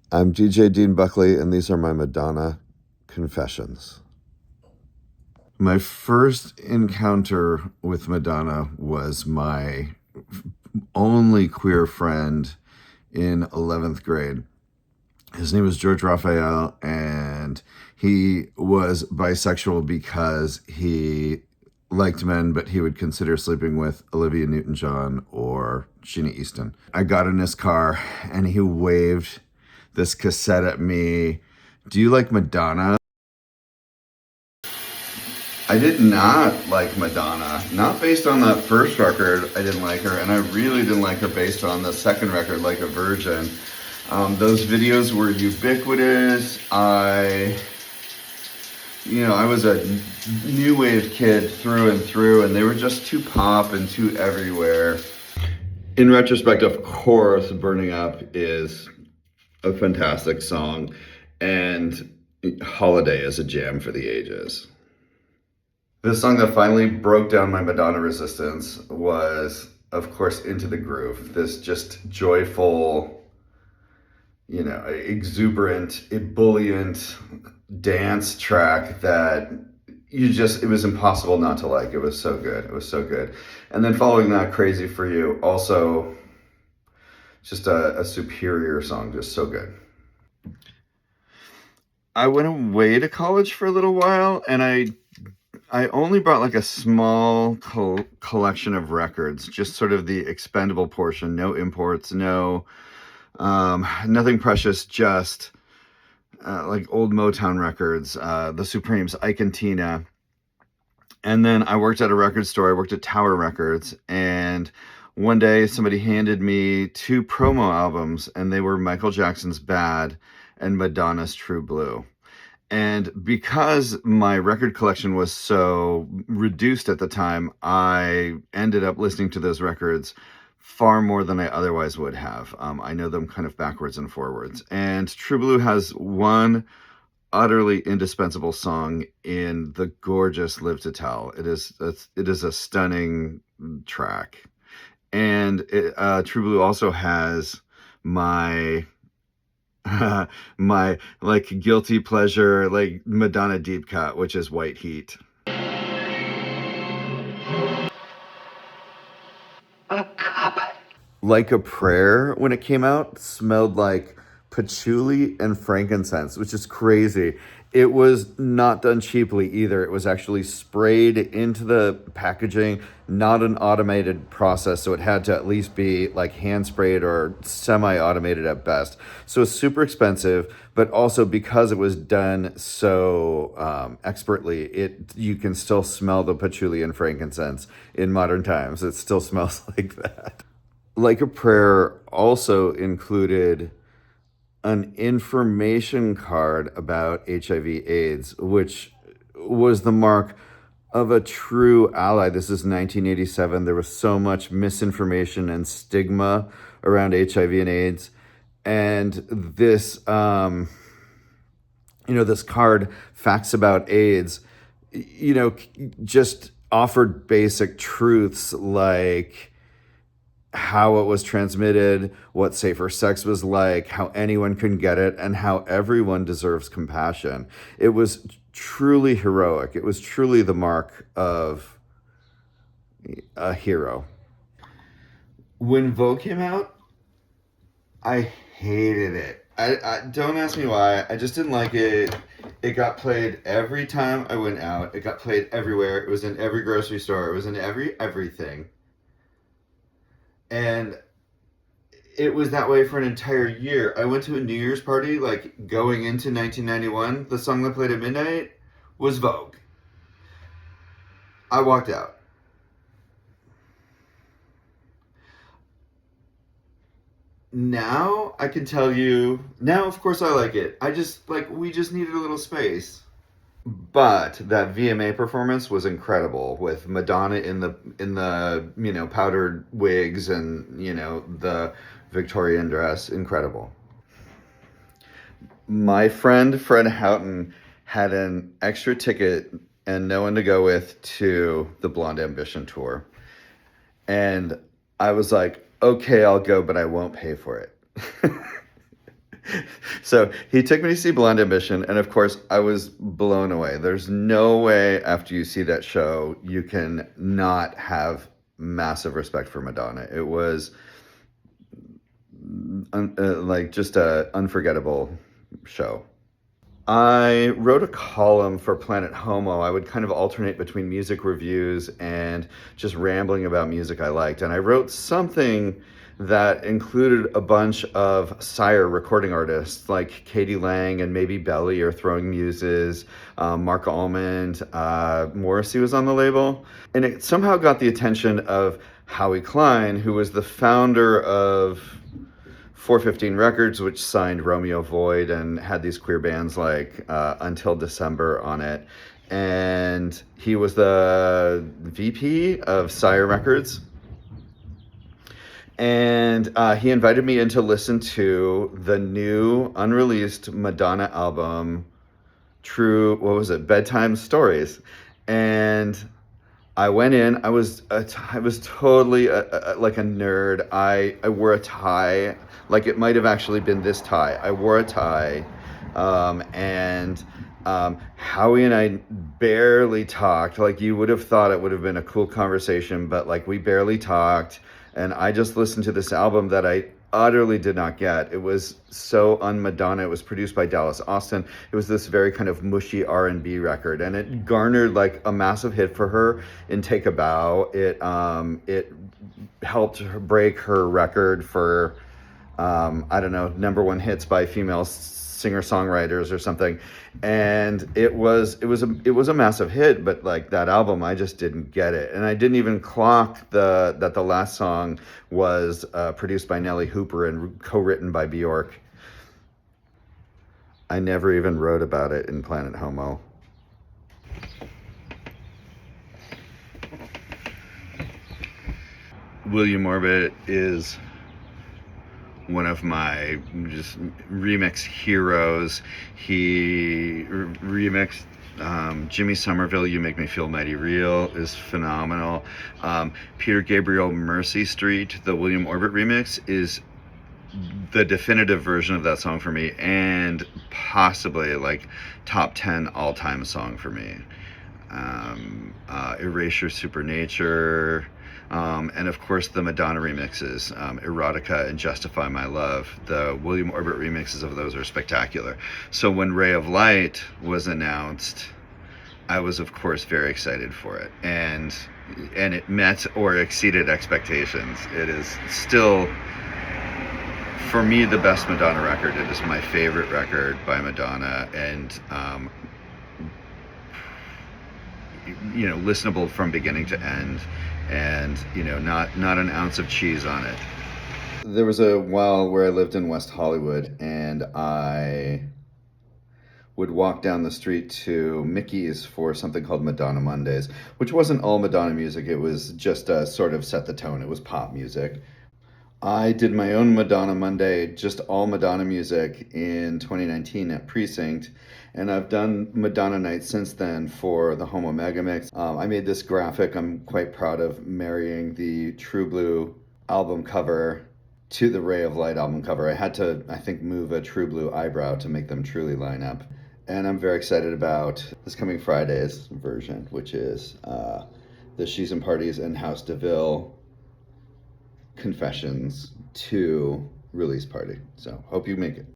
I'm DJ Dean Buckley, and these are my Madonna confessions. My first encounter with Madonna was my only queer friend in 11th grade. His name was George Raphael, and he was bisexual because he liked men, but he would consider sleeping with Olivia Newton-John or Sheena Easton. I got in his car, and he waved this cassette at me. Do you like Madonna? I did not like Madonna. Not based on that first record, I didn't like her, and I really didn't like her based on the second record, Like a Virgin. Those videos were ubiquitous. I was a new wave kid through and through, and they were just too pop and too everywhere. In retrospect, of course, Burning Up is a fantastic song, and Holiday is a jam for the ages. The song that finally broke down my Madonna resistance was, of course, Into the Groove. This just joyful, exuberant, ebullient dance track that it was impossible not to like. It was so good. It was so good. And then following that, Crazy for You, also just a superior song, just so good. I went away to college for a little while, and I only brought like a small collection of records, just sort of the expendable portion, no imports, nothing precious, just like old Motown records, the Supremes, Ike and Tina. And then I worked at a record store. I worked at Tower Records, and one day somebody handed me 2 promo albums, and they were Michael Jackson's Bad and Madonna's True Blue. And because my record collection was so reduced at the time, I ended up listening to those records far more than I otherwise would have. I know them kind of backwards and forwards. And True Blue has one utterly indispensable song in the gorgeous Live to Tell. It is a stunning track. And True Blue also has my my like guilty pleasure, like Madonna deep cut, which is White Heat. A cup. Like a Prayer, when it came out, smelled like patchouli and frankincense, which is crazy. It was not done cheaply either. It was actually sprayed into the packaging, not an automated process, so it had to at least be like hand sprayed or semi-automated at best. So it's super expensive, but also because it was done so expertly, you can still smell the patchouli and frankincense in modern times. It still smells like that. Like a Prayer also included an information card about HIV/AIDS, which was the mark of a true ally. This is 1987. There was so much misinformation and stigma around HIV and AIDS. And this, this card, Facts About AIDS, just offered basic truths like how it was transmitted, what safer sex was like, how anyone can get it, and how everyone deserves compassion. It was truly heroic. It was truly the mark of a hero. When Vogue came out, I hated it. I don't ask me why. I just didn't like it. It got played every time I went out. It got played everywhere. It was in every grocery store. It was in everything. And it was that way for an entire year. I went to a New Year's party, like going into 1991. The song that played at midnight was Vogue. I walked out. Now I can tell you, now of course I like it. We just needed a little space. But that VMA performance was incredible with Madonna in the powdered wigs and the Victorian dress. Incredible. My friend Fred Houghton had an extra ticket and no one to go with to the Blonde Ambition tour. And I was like, okay, I'll go, but I won't pay for it. So he took me to see Blonde Ambition, and of course, I was blown away. There's no way after you see that show you can not have massive respect for Madonna. It was like just a unforgettable show. I wrote a column for Planet Homo. I would kind of alternate between music reviews and just rambling about music I liked. And I wrote something that included a bunch of Sire recording artists like Katie Lang and maybe Belly or Throwing Muses, Mark Almond, Morrissey was on the label. And it somehow got the attention of Howie Klein, who was the founder of 415 Records, which signed Romeo Void and had these queer bands like Until December on it. And he was the VP of Sire Records. And he invited me in to listen to the new unreleased Madonna album, Bedtime Stories. And I went in. I was totally like a nerd. I wore a tie, like it might have actually been this tie. I wore a tie, and Howie and I barely talked. Like you would have thought it would have been a cool conversation, but like we barely talked. And I just listened to this album that I utterly did not get. It was so un-Madonna. It was produced by Dallas Austin. It was this very kind of mushy R&B record, and it garnered like a massive hit for her in Take a Bow. It helped her break her record for I don't know, #1 hits by female singer-songwriters or something. And it was a massive hit, but like that album, I just didn't get it. And I didn't even clock that the last song was produced by Nellie Hooper and co-written by Bjork. I never even wrote about it in Planet Homo. William Orbit is one of my just remix heroes. He remixed Jimmy Somerville, You Make Me Feel Mighty Real is phenomenal. Peter Gabriel, Mercy Street, the William Orbit remix is the definitive version of that song for me, and possibly like top 10 all-time song for me. Erasure, Supernature, and of course the Madonna remixes, Erotica and Justify My Love. The William Orbit remixes of those are spectacular. So when Ray of Light was announced, I was of course very excited for it, and it met or exceeded expectations. It is still, for me, the best Madonna record. It is my favorite record by Madonna, and listenable from beginning to end, and not an ounce of cheese on it. There was a while where I lived in West Hollywood, and I would walk down the street to Mickey's for something called Madonna Mondays, which wasn't all Madonna music. It was just sort of set the tone. It was pop music. I did my own Madonna Monday, just all Madonna music, in 2019 at Precinct, and I've done Madonna nights since then for the Homo Mega Mix. I made this graphic. I'm quite proud of marrying the True Blue album cover to the Ray of Light album cover. I had to, I think, move a True Blue eyebrow to make them truly line up. And I'm very excited about this coming Friday's version, which is the She's and Parties and House DeVille Confessions 2 release party. So hope you make it.